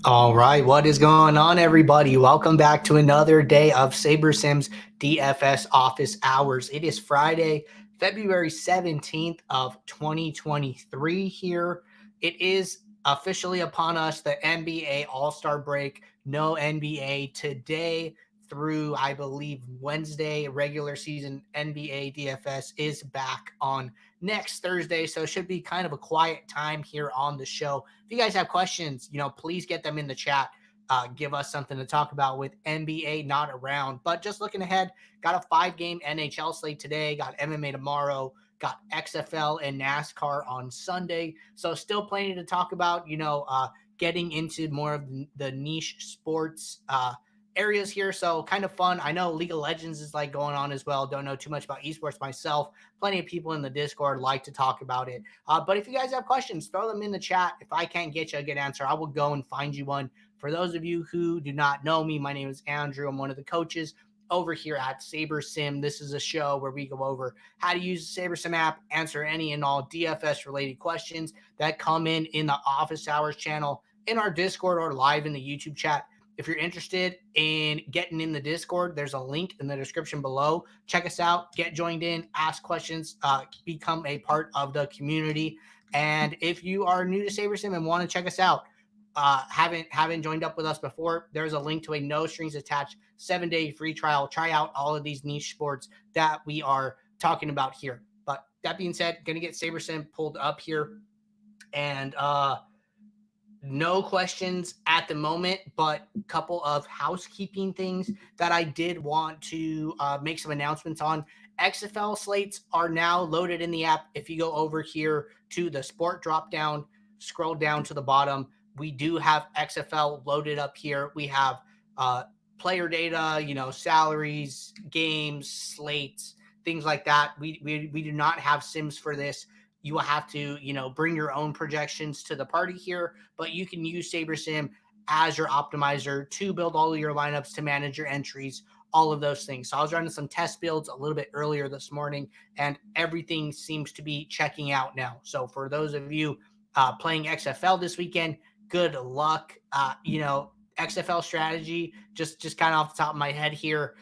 All right, what is going on, everybody? Welcome back to another day of SaberSim's DFS office hours. It is Friday, February 17th of 2023 here. It is officially upon us, the NBA All-Star break. No NBA today through, I believe, Wednesday. Regular season NBA DFS is back on next Thursday, so it should be kind of a quiet time here on the show. If you guys have questions, please get them in the chat. Give us something to talk about with NBA not around. But just looking ahead, got a 5-game NHL slate today, got MMA tomorrow, got XFL and NASCAR on Sunday. So still plenty to talk about, getting into more of the niche sports areas here. So kind of fun. I know League of Legends is like going on as well. Don't know too much about esports myself. Plenty of people in the Discord like to talk about it. But if you guys have questions, throw them in the chat. If I can't get you a good answer, I will go and find you one. For those of you who do not know me, my name is Andrew. I'm one of the coaches over here at SaberSim. This is a show where we go over how to use the SaberSim app, answer any and all DFS related questions that come in the office hours channel, in our Discord, or live in the YouTube chat. If you're interested in getting in the Discord, there's a link in the description below. Check us out, get joined in, ask questions, become a part of the community. And if you are new to SaberSim and want to check us out, haven't joined up with us before, there's a link to a no strings attached 7-day free trial. Try out all of these niche sports that we are talking about here. But that being said, going to get SaberSim pulled up here. And no questions at the moment, but a couple of housekeeping things that I did want to make some announcements on. XFL slates are now loaded in the app. If you go over here to the sport drop down, scroll down to the bottom, we do have XFL loaded up here. We have player data, salaries, games, slates, things like that. We do not have sims for this. You will have to, bring your own projections to the party here, but you can use SaberSim as your optimizer to build all of your lineups, to manage your entries, all of those things. So I was running some test builds a little bit earlier this morning, and everything seems to be checking out now. So for those of you playing XFL this weekend, good luck. XFL strategy, just kind of off the top of my head here,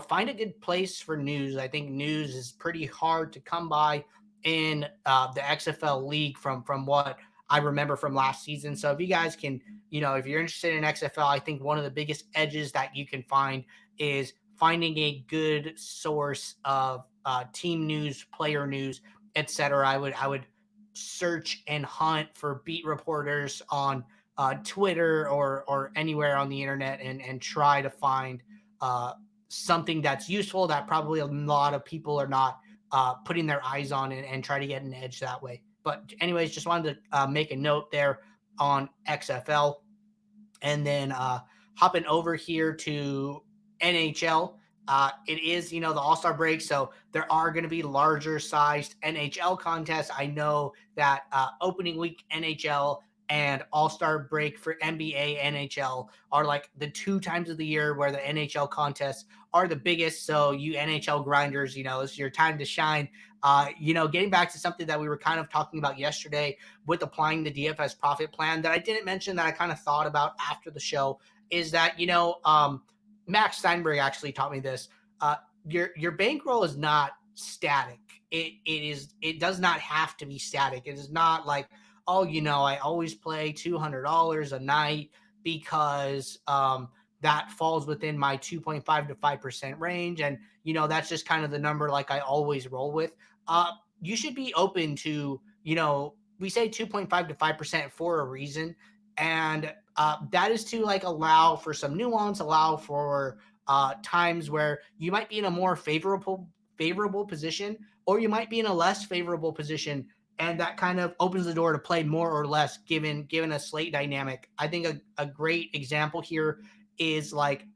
find a good place for news. I think news is pretty hard to come by in the XFL league from what I remember from last season. So if you guys can, if you're interested in XFL, I think one of the biggest edges that you can find is finding a good source of team news, player news, etc. I would search and hunt for beat reporters on Twitter or anywhere on the internet and try to find something that's useful that probably a lot of people are not putting their eyes on and try to get an edge that way. But anyways, just wanted to make a note there on XFL. And then hopping over here to NHL. It is, the All-Star break, so there are going to be larger sized NHL contests. I know that opening week NHL and All-Star break for NBA, NHL are like the 2 times of the year where the NHL contests are the biggest. So you NHL grinders, it's your time to shine. Getting back to something that we were kind of talking about yesterday with applying the DFS Profit Plan that I didn't mention, that I kind of thought about after the show, is that, Max Steinberg actually taught me this. Your bankroll is not static. It does not have to be static. It is not like, I always play $200 a night because that falls within my 2.5 to 5% range. And, that's just kind of the number like I always roll with. You should be open to, we say 2.5 to 5% for a reason. And that is to like allow for some nuance, allow for times where you might be in a more favorable position, or you might be in a less favorable position. And that kind of opens the door to play more or less given a slate dynamic. I think a great example here is like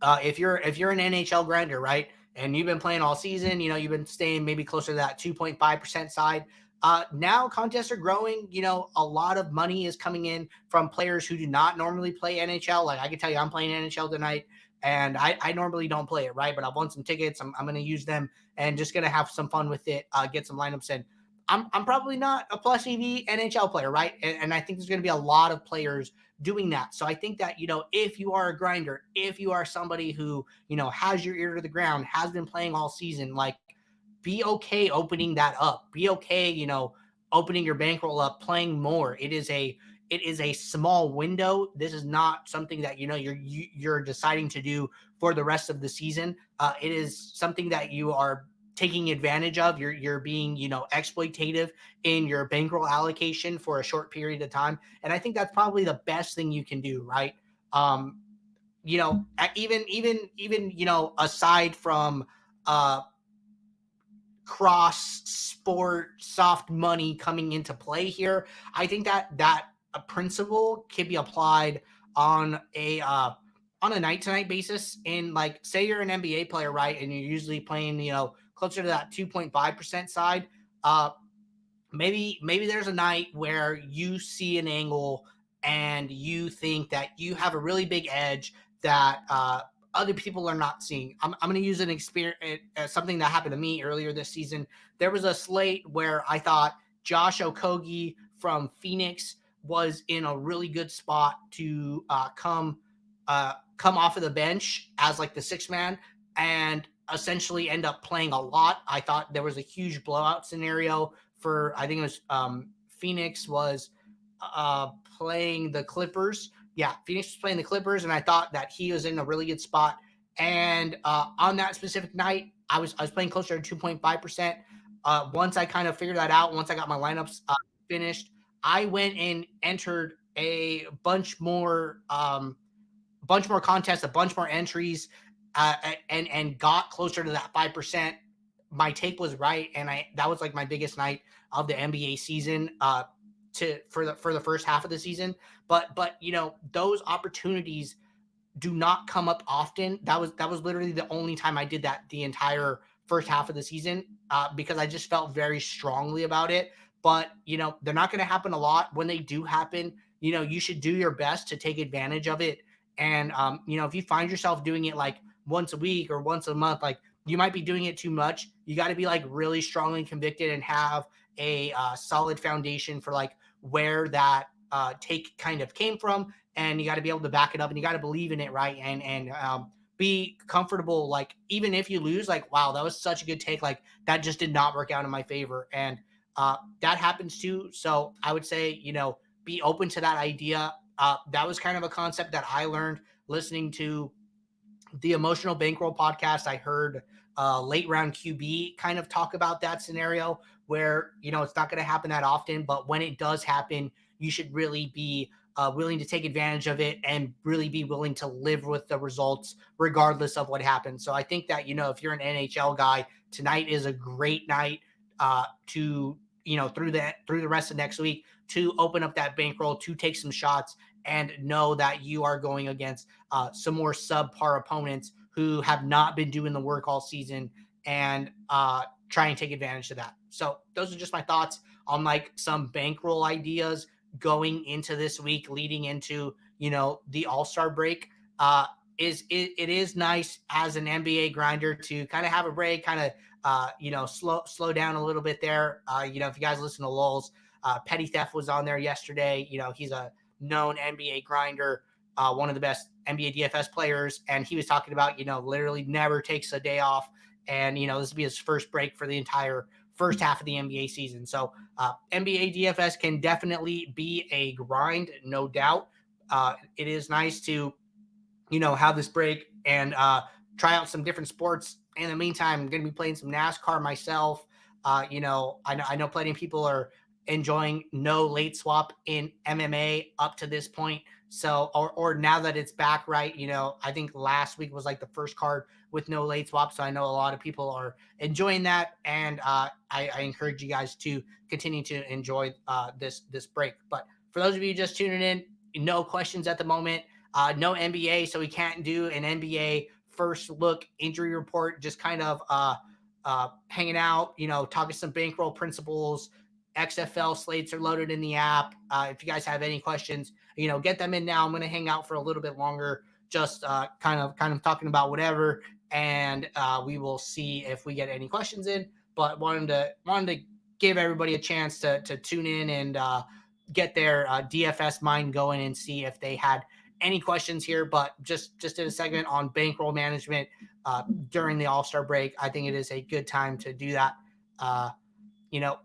if you're an NHL grinder, right, and you've been playing all season, you've been staying maybe closer to that 2.5% side. Now contests are growing. A lot of money is coming in from players who do not normally play NHL. Like I can tell you, I'm playing NHL tonight, and I normally don't play it, right? But I've won some tickets. I'm going to use them and just going to have some fun with it, get some lineups in. I'm probably not a plus EV NHL player, right? And I think there's going to be a lot of players doing that. So I think that, if you are a grinder, if you are somebody who, has your ear to the ground, has been playing all season, like, be okay opening that up. Be okay, opening your bankroll up, playing more. It is a small window. This is not something that you're deciding to do for the rest of the season. It is something that you are taking advantage of. You're being exploitative in your bankroll allocation for a short period of time, and I think that's probably the best thing you can do, right? Even aside from cross sport soft money coming into play here, I think that a principle can be applied on a night to night basis. In, like, say you're an NBA player, right, and you're usually playing closer to that 2.5% side. Maybe there's a night where you see an angle and you think that you have a really big edge that other people are not seeing. I'm going to use an experience, something that happened to me earlier this season. There was a slate where I thought Josh Okogie from Phoenix was in a really good spot to come off of the bench as, like, the sixth man, and essentially end up playing a lot. I thought there was a huge blowout scenario for, I think it was Phoenix was playing the Clippers. Yeah, Phoenix was playing the Clippers, and I thought that he was in a really good spot. And on that specific night, I was playing closer to 2.5%. Once I kind of figured that out, once I got my lineups finished, I went and entered a bunch more contests, a bunch more entries, and got closer to that 5%. My take was right, and that was, like, my biggest night of the NBA season for the first half of the season. But those opportunities do not come up often. That was literally the only time I did that the entire first half of the season, because I just felt very strongly about it. But they're not going to happen a lot. When they do happen, you should do your best to take advantage of it. And if you find yourself doing it, like, once a week or once a month, like, you might be doing it too much. You got to be, like, really strongly convicted and have a solid foundation for, like, where that take kind of came from, and you got to be able to back it up, and you got to believe in it, right? And be comfortable, like, even if you lose, like, wow, that was such a good take, like, that just did not work out in my favor, and that happens too. So I would say, be open to that idea. That was kind of a concept that I learned listening to the Emotional Bankroll podcast. I heard late round QB kind of talk about that scenario where, it's not going to happen that often, but when it does happen, you should really be willing to take advantage of it and really be willing to live with the results regardless of what happens. So I think that, if you're an NHL guy, tonight is a great night to, through the rest of next week, to open up that bankroll, to take some shots, and know that you are going against some more subpar opponents who have not been doing the work all season, and try and take advantage of that. So those are just my thoughts on, like, some bankroll ideas going into this week, leading into, the All-Star break. It is nice as an NBA grinder to kind of have a break, kind of, slow down a little bit there. If you guys listen to Lulz, Petty Theft was on there yesterday. He's a known NBA grinder, one of the best NBA DFS players. And he was talking about, literally never takes a day off. And, this will be his first break for the entire first half of the NBA season. So NBA DFS can definitely be a grind, no doubt. It is nice to, have this break and try out some different sports. In the meantime, I'm going to be playing some NASCAR myself. I know plenty of people are enjoying no late swap in MMA up to this point. So, or now that it's back, right? I think last week was, like, the first card with no late swap. So I know a lot of people are enjoying that. And I encourage you guys to continue to enjoy this break. But for those of you just tuning in, no questions at the moment. No NBA, so we can't do an NBA first look injury report. Just kind of hanging out, talking some bankroll principles. XFL slates are loaded in the app. If you guys have any questions, get them in now. I'm going to hang out for a little bit longer, just kind of talking about whatever, and we will see if we get any questions in. But wanted to give everybody a chance to tune in and get their DFS mind going and see if they had any questions here. But just did a segment on bankroll management during the All-Star break. I think it is a good time to do that. You know,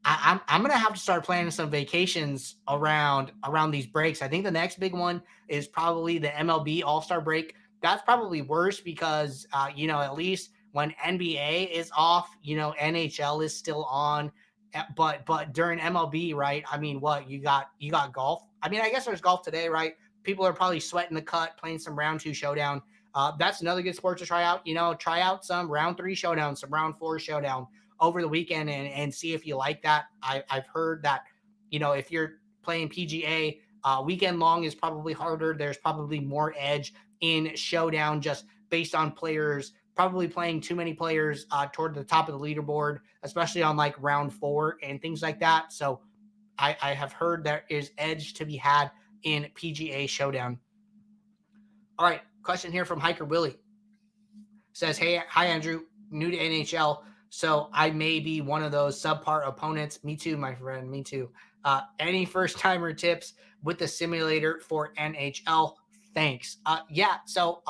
I'm gonna have to start planning some vacations around these breaks. I think the next big one is probably the MLB All-Star break. That's probably worse because at least when NBA is off, NHL is still on. But during MLB, right? I mean, what you got golf. I mean, I guess there's golf today, right? People are probably sweating the cut, playing some round 2 showdown. That's another good sport to try out. Try out some round 3 showdown, some round 4 showdown over the weekend and see if you like that. I've heard that, if you're playing PGA, weekend long is probably harder. There's probably more edge in showdown just based on players probably playing too many players toward the top of the leaderboard, especially on like round 4 and things like that. So I have heard there is edge to be had in PGA showdown. All right, question here from Hiker Willie. Says, hey, hi, Andrew, new to NHL. So I may be one of those subpar opponents. Me too, my friend. Me too. Any first-timer tips with the simulator for NHL? Thanks. Yeah. So,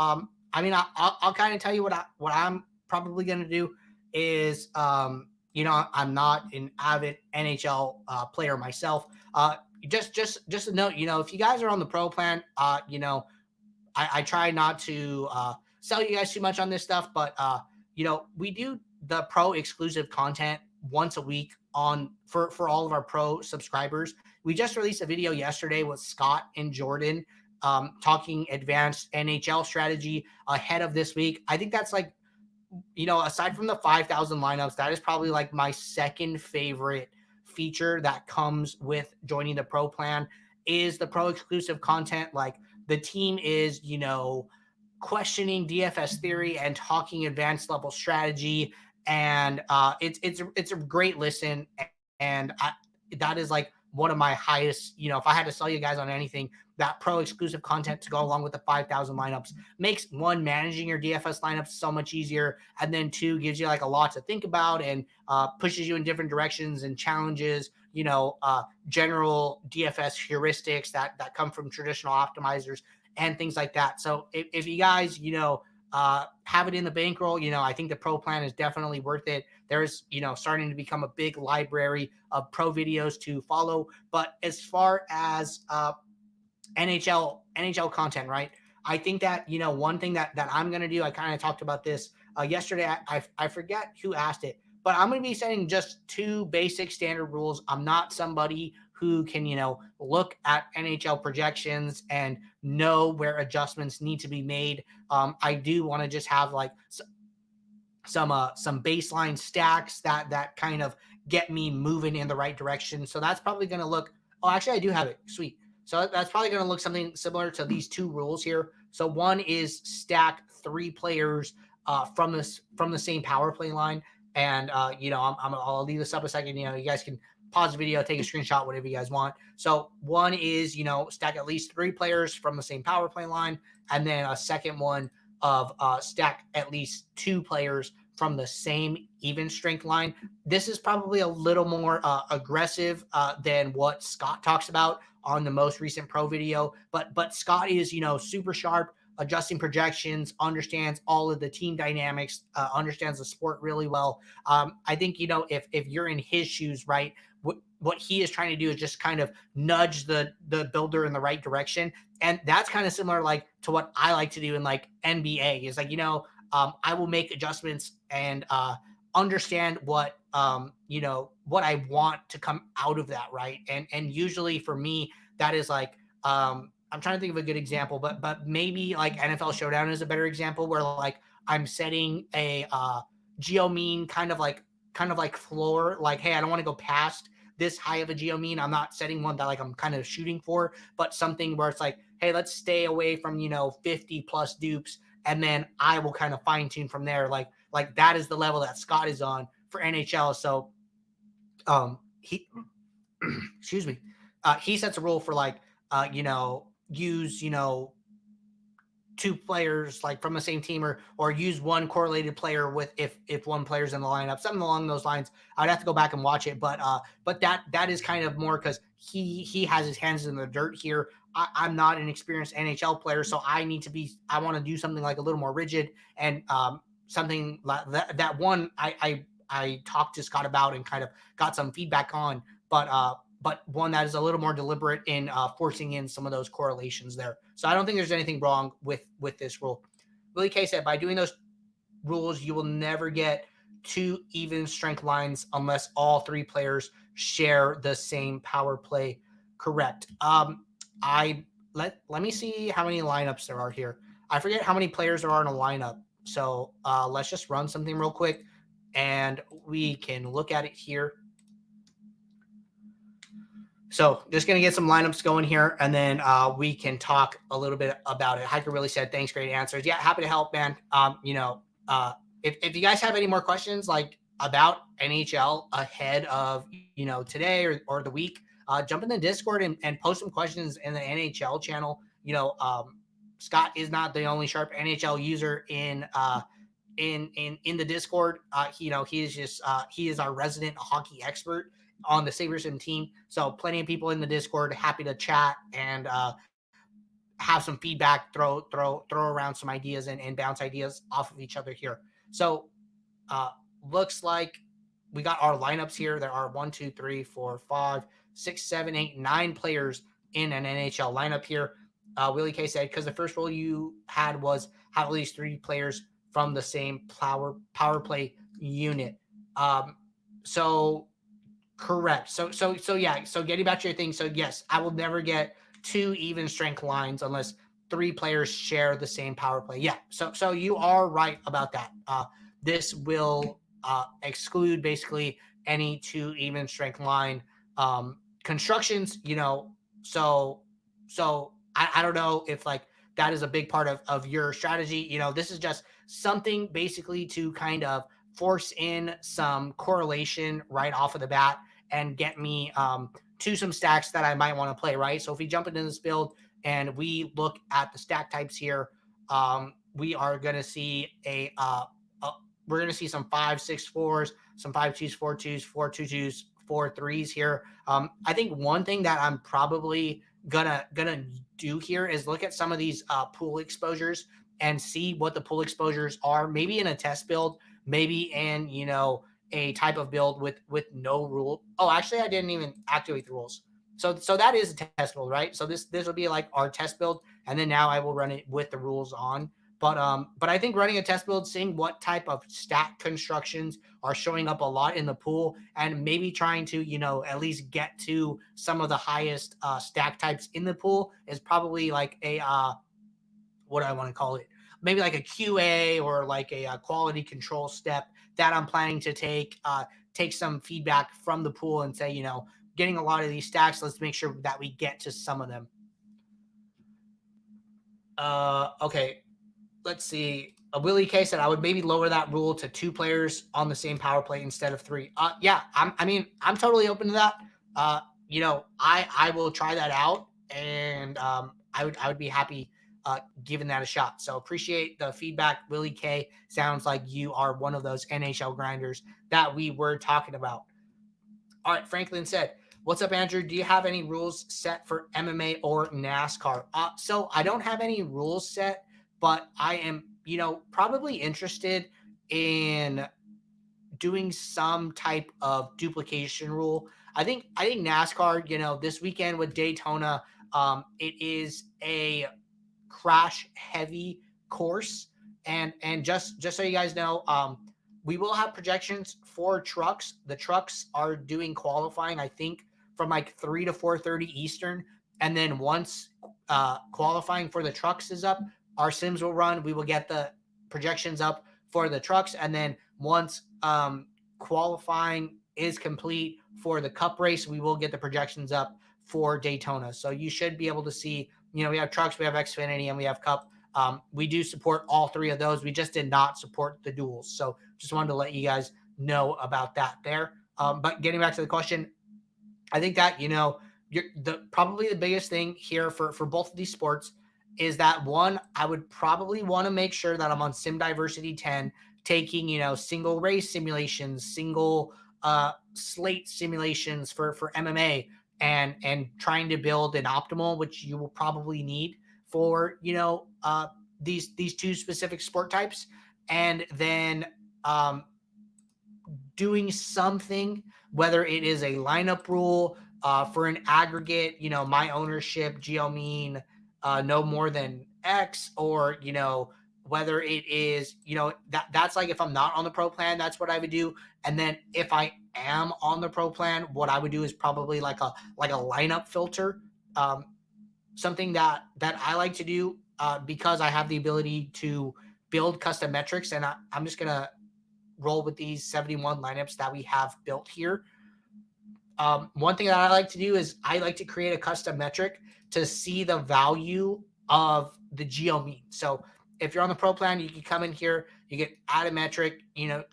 I mean, I'll kind of tell you what I'm probably going to do is, I'm not an avid NHL player myself. Just a note, if you guys are on the pro plan, I try not to sell you guys too much on this stuff, but we do the pro exclusive content once a week for all of our pro subscribers. We just released a video yesterday with Scott and Jordan talking advanced NHL strategy ahead of this week. I think that's like, aside from the 5,000 lineups, that is probably like my second favorite feature that comes with joining the pro plan is the pro exclusive content. Like the team is, questioning DFS theory and talking advanced level strategy. And it's a great listen. And that is like one of my highest, if I had to sell you guys on anything, that pro exclusive content to go along with the 5,000 lineups makes one, managing your DFS lineups so much easier. And then 2, gives you like a lot to think about and pushes you in different directions and challenges, general DFS heuristics that come from traditional optimizers and things like that. So if you guys, have it in the bankroll, I think the pro plan is definitely worth it. There's, starting to become a big library of pro videos to follow. But as far as NHL content, right? I think that, one thing that I'm going to do, I kind of talked about this yesterday. I forget who asked it, but I'm going to be setting just 2 basic standard rules. I'm not somebody who can, look at NHL projections and know where adjustments need to be made. I do want to just have like some baseline stacks that kind of get me moving in the right direction. So that's probably going to look, oh, actually I do have it. Sweet. So that's probably going to look something similar to these 2 rules here. So one is stack 3 players from the same power play line. And, I'll leave this up a second. You guys can pause the video, take a screenshot, whatever you guys want. So one is, stack at least 3 players from the same power play line. And then a second one of stack at least 2 players from the same even strength line. This is probably a little more aggressive than what Scott talks about on the most recent pro video. But Scott is, super sharp, adjusting projections, understands all of the team dynamics, understands the sport really well. I think, if you're in his shoes, right, what he is trying to do is just kind of nudge the builder in the right direction. And that's kind of similar like to what I like to do in like NBA is like, I will make adjustments and understand what, what I want to come out of that. Right. And usually for me, that is like, I'm trying to think of a good example, but maybe like NFL Showdown is a better example where like I'm setting a geo mean kind of like floor, like, hey, I don't want to go past this high of a geo mean. I'm not setting one that like I'm kind of shooting for, but something where it's like, hey, let's stay away from, 50 plus dupes. And then I will kind of fine tune from there. Like that is the level that Scott is on for NHL. So he, excuse me, he sets a rule for like, use, two players like from the same team, or use one correlated player with if one player's in the lineup, something along those lines. I'd have to go back and watch it, but that is kind of more because he has his hands in the dirt here. I'm not an experienced NHL player, so I want to do something like a little more rigid, and something like that one I talked to Scott about and kind of got some feedback on, but one that is a little more deliberate in forcing in some of those correlations there. So I don't think there's anything wrong with this rule. Willie K said, by doing those rules, you will never get two even strength lines unless all three players share the same power play. Correct. Let me see how many lineups there are here. I forget how many players there are in a lineup. So let's just run something real quick, and we can look at it here. So just going to get some lineups going here, and then we can talk a little bit about it. Hiker really said, thanks, great answers. Yeah, happy to help, man. If you guys have any more questions like about NHL ahead of, today or the week, jump in the Discord and post some questions in the NHL channel. Scott is not the only sharp NHL user in the Discord. He is our resident hockey expert on the SaberSim team. So plenty of people in the Discord, happy to chat and have some feedback, throw around some ideas and bounce ideas off of each other here. So looks like we got our lineups here. There are 1, 2, 3, 4, 5, 6, 7, 8, 9 players in an NHL lineup here. Willie K said, because the first rule you had was have at least 3 players from the same power play unit. So correct. So yeah. So getting back to your thing. So yes, I will never get 2 even strength lines unless 3 players share the same power play. Yeah. So you are right about that. This will exclude basically any 2 even strength line constructions. So I don't know if like that is a big part of your strategy. This is just something basically to kind of force in some correlation right off of the bat and get me to some stacks that I might want to play, right? So if we jump into this build and we look at the stack types here, we are going to see we're going to see some 5, 6, 4s, some 5 2s, 4 2s, 4 2 2s, 4 3s here. I think one thing that I'm probably gonna do here is look at some of these pool exposures and see what the pool exposures are, maybe in a test build, maybe in a type of build with no rule. Oh, actually I didn't even activate the rules. So that is a test build, right? So this will be like our test build, and then now I will run it with the rules on. But I think running a test build, seeing what type of stack constructions are showing up a lot in the pool, and maybe trying to at least get to some of the highest stack types in the pool is probably like a what do I want to call it? Maybe like a QA or like a quality control step that I'm planning to take some feedback from the pool and say, getting a lot of these stacks, let's make sure that we get to some of them. Okay. Let's see. Willie K said I would maybe lower that rule to 2 players on the same power play instead of 3. Yeah, I'm totally open to that. I will try that out, and I would be happy giving that a shot. So appreciate the feedback, Willie K. Sounds like you are one of those NHL grinders that we were talking about. All right, Franklin said, what's up, Andrew? Do you have any rules set for MMA or NASCAR? So I don't have any rules set, but I am, probably interested in doing some type of duplication rule. I think NASCAR, this weekend with Daytona, it is a crash heavy course. And just so you guys know, we will have projections for trucks. The trucks are doing qualifying, I think, from like 3 to 4:30 Eastern. And then once qualifying for the trucks is up, our sims will run. We will get the projections up for the trucks. And then once qualifying is complete for the cup race, we will get the projections up for Daytona. So you should be able to see, we have trucks, we have Xfinity, and we have cup. We do support all 3 of those. We just did not support the duels. So just wanted to let you guys know about that there. But getting back to the question, I think that, probably the biggest thing here for both of these sports is that one, I would probably want to make sure that I'm on Sim Diversity 10, taking, single race simulations, single slate simulations for MMA, and trying to build an optimal, which you will probably need for, these two specific sport types. And then doing something, whether it is a lineup rule for an aggregate, my ownership, geo mean, no more than X, or, whether it is, that's like if I'm not on the pro plan, that's what I would do. And then if I am on the pro plan, what I would do is probably like a lineup filter, something that I like to do because I have the ability to build custom metrics. And I'm just gonna roll with these 71 lineups that we have built here. One thing that I like to do is I like to create a custom metric to see the value of the geo mean. So if you're on the pro plan, you can come in here, you get add a metric,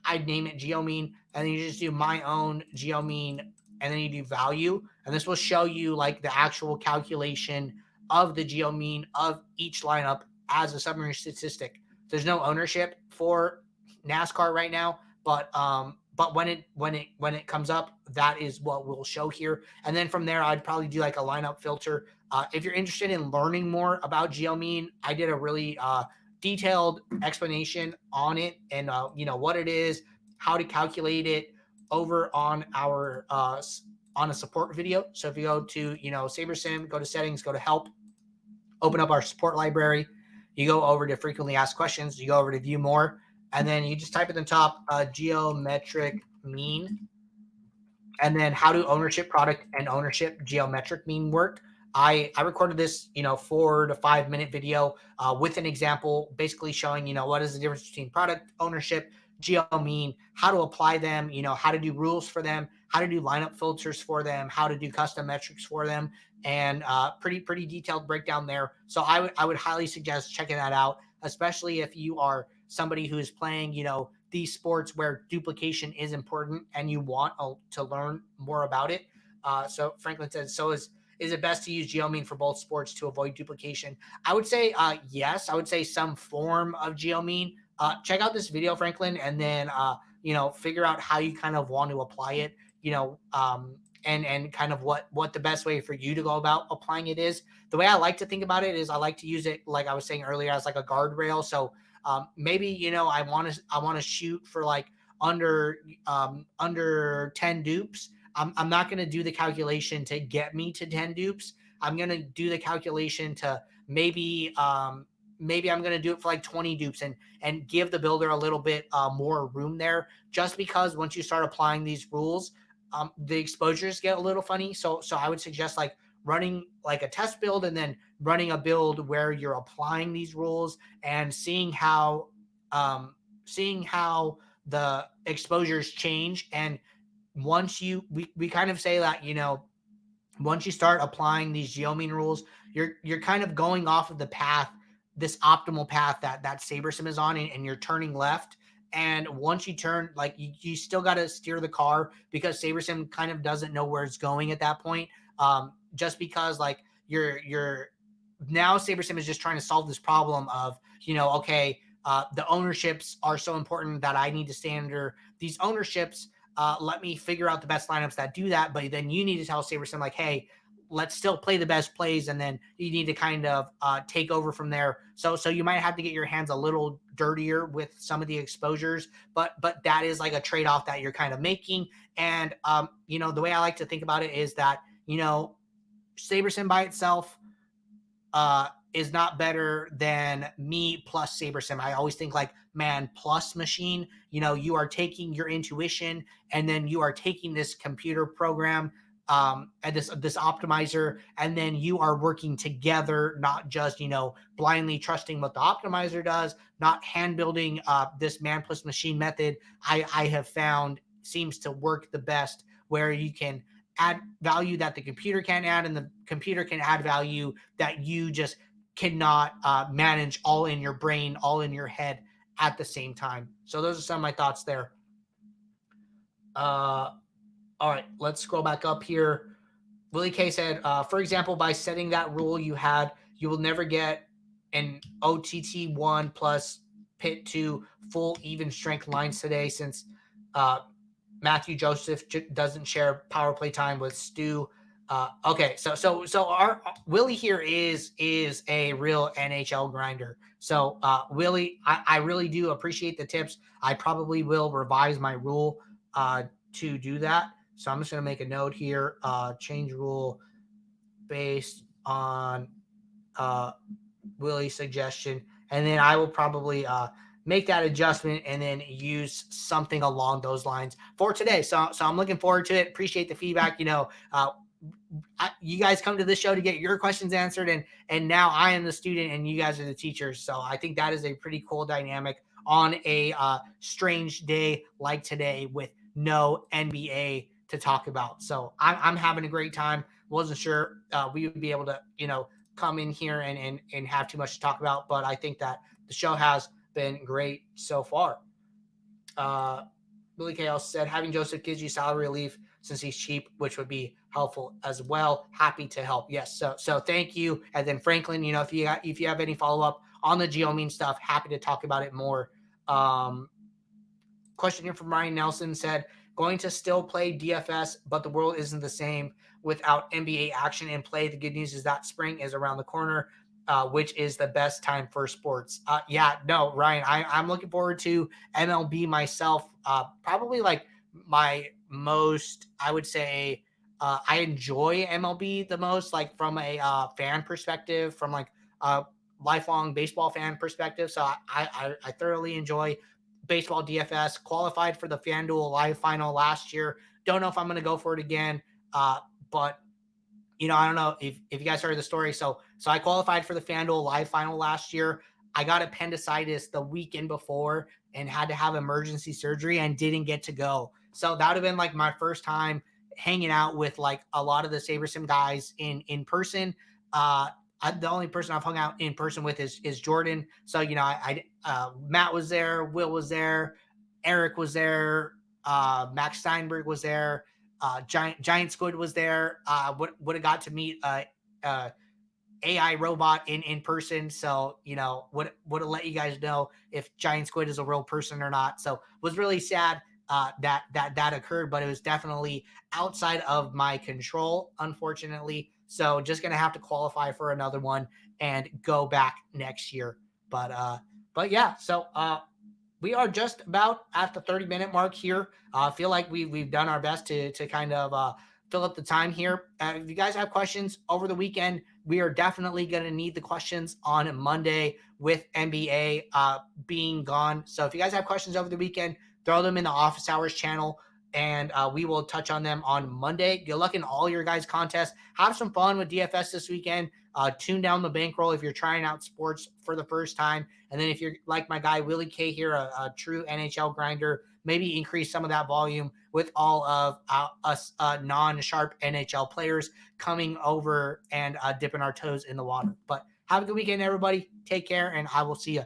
I'd name it geo mean, and then you just do my own geo mean, and then you do value. And this will show you like the actual calculation of the geo mean of each lineup as a summary statistic. There's no ownership for NASCAR right now, but when it comes up, that is what we'll show here. And then from there, I'd probably do like a lineup filter. If you're interested in learning more about geomean, I did a really detailed explanation on it, and what it is, how to calculate it, over on our on a support video. So if you go to SaberSim, go to settings, go to help, open up our support library, you go over to frequently asked questions, you go over to view more, and then you just type at the top geometric mean, and then how do ownership, product, and ownership geometric mean work. I recorded this 4 to 5 minute video with an example, basically showing what is the difference between product, ownership, geo mean, how to apply them, how to do rules for them, how to do lineup filters for them, how to do custom metrics for them, and pretty detailed breakdown there. So I would highly suggest checking that out, especially if you are somebody who is playing these sports where duplication is important and you want to learn more about it. So Franklin says, so is it best to use geomean for both sports to avoid duplication? I would say yes. I would say some form of geomean. Check out this video, Franklin, and then figure out how you kind of want to apply it. And kind of what the best way for you to go about applying it is. The way I like to think about it is I like to use it, like I was saying earlier, as like a guardrail. So maybe I want to shoot for like under 10 dupes. I'm not going to do the calculation to get me to 10 dupes. I'm going to do the calculation to maybe I'm going to do it for like 20 dupes and give the builder a little bit more room there, just because once you start applying these rules, the exposures get a little funny. So I would suggest like running like a test build and then running a build where you're applying these rules and seeing how the exposures change. And once we kind of say that, once you start applying these geomean rules, you're kind of going off of the path, this optimal path that SaberSim is on, and you're turning left. And once you turn, like you still got to steer the car, because SaberSim kind of doesn't know where it's going at that point. Just because like you're now SaberSim is just trying to solve this problem of, okay, the ownerships are so important that I need to stay under these ownerships. Let me figure out the best lineups that do that. But then you need to tell SaberSim like, hey, let's still play the best plays, and then you need to kind of take over from there. So you might have to get your hands a little dirtier with some of the exposures, but that is like a trade-off that you're kind of making. And the way I like to think about it is that SaberSim by itself is not better than me plus SaberSim. I always think like man plus machine. You are taking your intuition, and then you are taking this computer program and this optimizer, and then you are working together, not just blindly trusting what the optimizer does, not hand building this man plus machine method. I have found seems to work the best, where you can add value that the computer can't add, and the computer can add value that you just cannot manage all in your brain, all in your head at the same time. So those are some of my thoughts there. All right, let's scroll back up here. Willie K said, for example, by setting that rule you will never get an OTT1 plus Pitt 2 full even strength lines today, since Matthew Joseph doesn't share power play time with Stu. Okay, so our Willie here is a real NHL grinder. So Willie, I really do appreciate the tips. I probably will revise my rule to do that. So I'm just gonna make a note here. Change rule based on Willie's suggestion, and then I will probably make that adjustment and then use something along those lines for today. So I'm looking forward to it. Appreciate the feedback. You guys come to this show to get your questions answered, and now I am the student and you guys are the teachers. So I think that is a pretty cool dynamic on a strange day like today with no NBA to talk about. So I'm having a great time. Wasn't sure we would be able to, come in here and have too much to talk about, but I think that the show has been great so far. Billy K said having Joseph gives you salary relief since he's cheap, which would be helpful as well. Happy to help. Yes. So thank you. And then Franklin, if you have any follow up on the GeoMean stuff, happy to talk about it more. Question here from Ryan Nelson said, going to still play DFS, but the world isn't the same without NBA action in play. The good news is that spring is around the corner, which is the best time for sports. Ryan, I'm looking forward to MLB myself. Probably like my most, I would say, I enjoy MLB the most, like from a fan perspective, from like a lifelong baseball fan perspective. So I thoroughly enjoy baseball DFS. Qualified for the FanDuel Live Final last year. Don't know if I'm going to go for it again, but I don't know if you guys heard the story. So I qualified for the FanDuel Live Final last year. I got appendicitis the weekend before and had to have emergency surgery and didn't get to go. So that would have been like my first time hanging out with like a lot of the SaberSim guys in person. The only person I've hung out in person with is Jordan. So, Matt was there, Will was there, Eric was there, Max Steinberg was there, Giant Squid was there. Would have got to meet AI robot in person. So, would have let you guys know if Giant Squid is a real person or not. So was really sad that occurred, but it was definitely outside of my control, unfortunately. So just going to have to qualify for another one and go back next year. But yeah, so we are just about at the 30-minute mark here. I feel like we've done our best to kind of fill up the time here. If you guys have questions over the weekend, we are definitely going to need the questions on Monday with NBA being gone. So if you guys have questions over the weekend, throw them in the office hours channel, and we will touch on them on Monday. Good luck in all your guys' contests. Have some fun with DFS this weekend. Tune down the bankroll if you're trying out sports for the first time. And then if you're like my guy, Willie K here, a true NHL grinder, maybe increase some of that volume with all of us non-sharp NHL players coming over and dipping our toes in the water. But have a good weekend, everybody. Take care, and I will see you